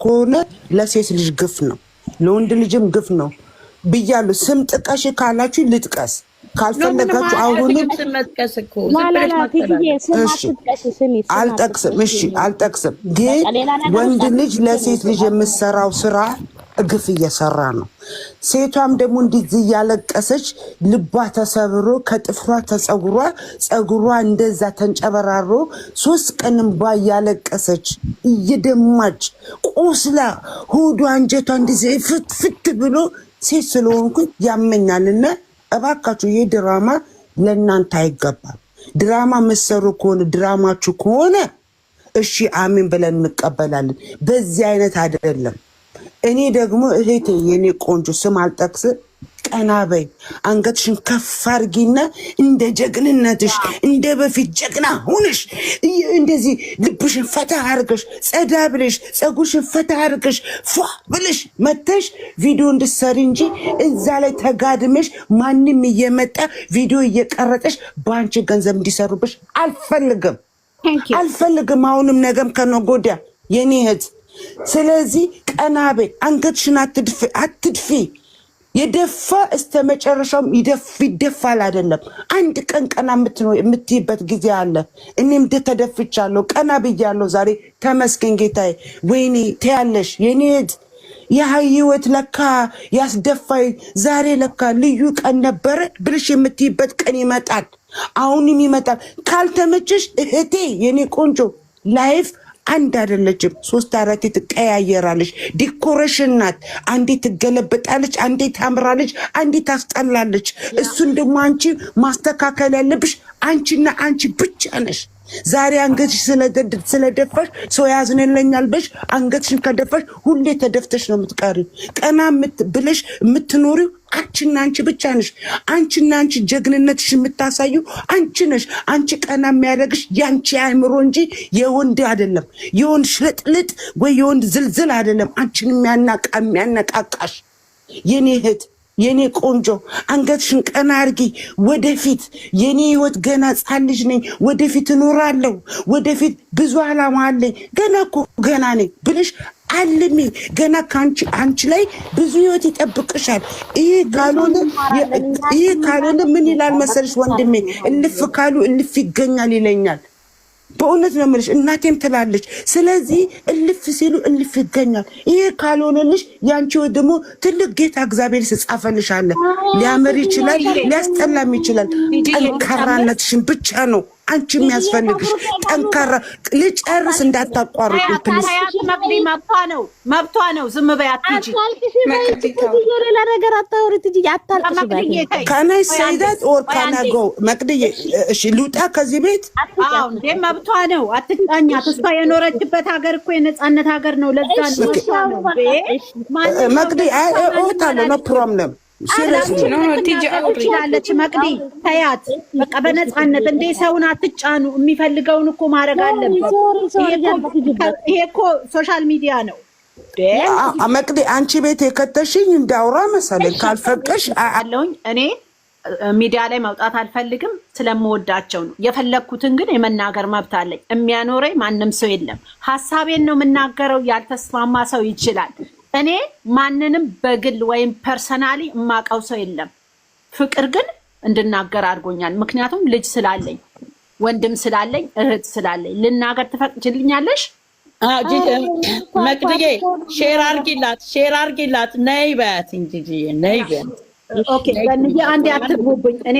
ከሆነ ለሴት ልጅ ግፍ ነው፣ ለወንድ ልጅም ግፍ ነው ብያለሁ። ስም ጥቀሽ ካላችሁ ልጥቀስ፣ ካልፈለጋችሁ አሁንም አልጠቅስም። እሺ አልጠቅስም፣ ግን ወንድ ልጅ ለሴት ልጅ የምሰራው ስራ ግፍ እየሰራ ነው። ሴቷም ደግሞ እንደዚህ እያለቀሰች ልቧ ተሰብሮ ከጥፍሯ ጸጉሯ እንደዛ ተንጨበራሮ 3 ቀንም እያለቀሰች እየደማች ቆስላ ሆዷ አንጀቷ እንደዚህ ፍት ብሎ ሴት ስለሆንኩ ያመኛልና እባካችሁ ይሄ ድራማ ለእናንተ አይገባም። ድራማ መሰሩ ከሆነ ድራማችሁ ከሆነ እሺ አሜን ብለን እንቀበላለን። በዚህ አይነት አይደለም። እኔ ደግሞ እህቴ የኔ ቆንጆ ስም አልጠቅስ፣ ቀና በይ፣ አንገትሽን ከፍ አድርጊና እንደ ጀግንነትሽ እንደ በፊት ጀግና ሁንሽ፣ እንደዚህ ልብሽን ፈታ አድርገሽ ጸዳ ብለሽ ጸጉርሽን ፈታ አድርገሽ ፏ ብለሽ መተሽ ቪዲዮ እንድትሰሪ እንጂ እዛ ላይ ተጋድመሽ ማንም እየመጣ ቪዲዮ እየቀረጠሽ በአንቺ ገንዘብ እንዲሰሩብሽ አልፈልግም። አሁንም ነገም ከነገ ወዲያ የኔ እህት። ስለዚህ ቀና በይ፣ አንገትሽን አትድፊ። የደፋ እስከ መጨረሻውም ይደፋል አይደለም። አንድ ቀን ቀና የምትይበት ጊዜ አለ። እኔም ተደፍቻለሁ፣ ቀና ብያለሁ። ዛሬ ተመስገን ጌታዬ። ወይኔ ትያለሽ የኔ እህት፣ ያ ህይወት ለካ ያስደፋይ ዛሬ ለካ ልዩ ቀን ነበረ ብልሽ የምትይበት ቀን ይመጣል። አሁንም ይመጣል። ካልተመቸሽ እህቴ የኔ ቆንጆ ላይፍ አንድ አይደለችም፣ 3 4 ትቀያየራለች። ዲኮሬሽን ናት። አንዴ ትገለበጣለች፣ አንዴ ታምራለች፣ አንዴ ታስጠላለች። እሱን ደግሞ አንቺ ማስተካከል ያለብሽ አንቺና አንቺ ብቻ ነሽ። ዛሬ አንገትሽ ስለደፋሽ ሰው ያዝንልኛል ብለሽ አንገትሽን ከደፋሽ ሁሌ ተደፍተሽ ነው የምትቀሪው። ቀና ብለሽ የምትኖሪው አንቺና አንቺ ብቻ ነሽ። አንቺና አንቺ ጀግንነትሽ የምታሳዩ አንቺ ነሽ። አንቺ ቀና የሚያደርግሽ ያንቺ አእምሮ እንጂ የወንድ አይደለም። የወንድ ሽልጥልጥ ወይ የወንድ ዝልዝል አይደለም። አንቺን የሚያነቃቃሽ የኔ እህት የኔ ቆንጆ፣ አንገትሽን ቀና አርጊ። ወደፊት የኔ ህይወት ገና ሕፃን ልጅ ነኝ፣ ወደፊት እኖራለሁ፣ ወደፊት ብዙ ዓላማ አለኝ፣ ገና ነኝ ብለሽ አልሚ። ገና አንቺ ላይ ብዙ ህይወት ይጠብቅሻል። ይህ ካልሆነ ምን ይላል መሰልሽ ወንድሜ፣ እልፍ ካሉ እልፍ ይገኛል ይለኛል። በእውነት ነው የምልሽ፣ እናቴም ትላለች። ስለዚህ እልፍ ሲሉ እልፍ ይገኛል። ይሄ ካልሆነልሽ ያንቺ ደግሞ ትልቅ ጌታ እግዚአብሔር ስጻፈልሽ አለ። ሊያምር ይችላል፣ ሊያስጠላም ይችላል። ጠንካራነትሽን ብቻ ነው አንቺ የሚያስፈልግሽ። ጠንካራ ልጨርስ እንዳታቋርጡ ፕሊዝ። መብቷ ነው። ዝም በይ አትጂ። ሌላ ነገር አታውሪ ትጂ። አታልቅሽ። ካናይ ሳይዳት ኦር ካናጎ መቅድዬ፣ እሺ ልውጣ ከዚህ ቤት? አዎ እንዴ መብቷ ነው። አትጫኛት። እሷ የኖረችበት ሀገር እኮ የነጻነት ሀገር ነው። ለዛ ነው መቅድዬ ኦታለ ነው ፕሮብለም ትችላለች። መቅዲ ተያት በቃ በነፃነት። እንዴ ሰውን አትጫኑ። የሚፈልገውን እኮ ማድረግ አለበት። ይሄ እኮ ሶሻል ሚዲያ ነው። መቅዲ አንቺ ቤት የከተሽኝ እንዳውራ መሰለኝ። ካልፈቀሽ አለውኝ እኔ ሚዲያ ላይ መውጣት አልፈልግም፣ ስለምወዳቸው ነው። የፈለግኩትን ግን የመናገር መብት አለኝ። የሚያኖረኝ ማንም ሰው የለም። ሀሳቤን ነው የምናገረው። ያልተስማማ ሰው ይችላል። እኔ ማንንም በግል ወይም ፐርሰናሊ የማውቀው ሰው የለም። ፍቅር ግን እንድናገር አድርጎኛል። ምክንያቱም ልጅ ስላለኝ፣ ወንድም ስላለኝ፣ እህት ስላለኝ። ልናገር ትፈቅጂልኛለሽ? መቅድዬ ሼር አርጊላት። ነይ በያት እንጂ ነይ በያት። ኦኬ፣ አንዴ አትግቡብኝ። እኔ